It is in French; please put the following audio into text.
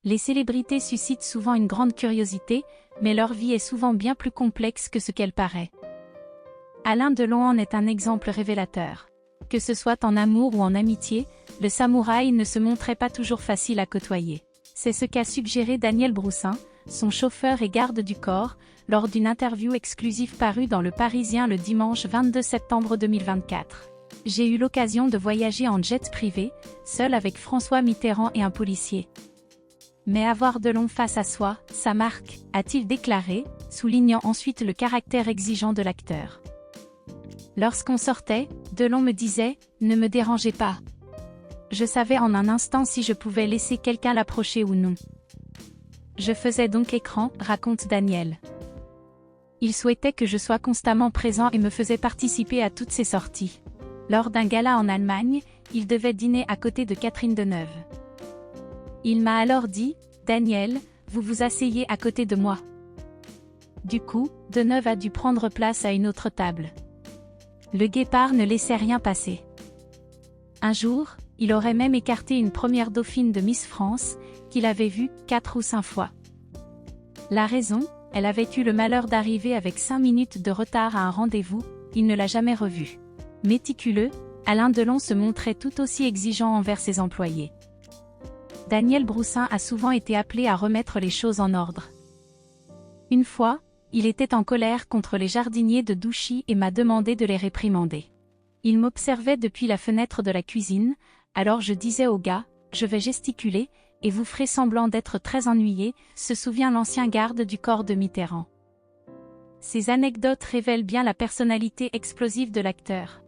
Les célébrités suscitent souvent une grande curiosité, mais leur vie est souvent bien plus complexe que ce qu'elle paraît. Alain Delon en est un exemple révélateur. Que ce soit en amour ou en amitié, le samouraï ne se montrait pas toujours facile à côtoyer. C'est ce qu'a suggéré Daniel Broussin, son chauffeur et garde du corps, lors d'une interview exclusive parue dans Le Parisien le dimanche 22 septembre 2024. J'ai eu l'occasion de voyager en jet privé, seul avec François Mitterrand et un policier. Mais avoir Delon face à soi, ça marque, a-t-il déclaré, soulignant ensuite le caractère exigeant de l'acteur. Lorsqu'on sortait, Delon me disait « Ne me dérangez pas ». Je savais en un instant si je pouvais laisser quelqu'un l'approcher ou non. Je faisais donc écran, raconte Daniel. Il souhaitait que je sois constamment présent et me faisait participer à toutes ses sorties. Lors d'un gala en Allemagne, il devait dîner à côté de Catherine Deneuve. Il m'a alors dit « Daniel, vous vous asseyez à côté de moi ». Du coup, Deneuve a dû prendre place à une autre table. Le guépard ne laissait rien passer. Un jour, il aurait même écarté une première dauphine de Miss France, qu'il avait vue 4 ou 5 fois. La raison, elle avait eu le malheur d'arriver avec 5 minutes de retard à un rendez-vous, il ne l'a jamais revue. Méticuleux, Alain Delon se montrait tout aussi exigeant envers ses employés. Daniel Broussin a souvent été appelé à remettre les choses en ordre. Une fois, il était en colère contre les jardiniers de Douchy et m'a demandé de les réprimander. Il m'observait depuis la fenêtre de la cuisine, alors je disais au gars, je vais gesticuler, et vous ferez semblant d'être très ennuyé, se souvient l'ancien garde du corps de Mitterrand. Ces anecdotes révèlent bien la personnalité explosive de l'acteur.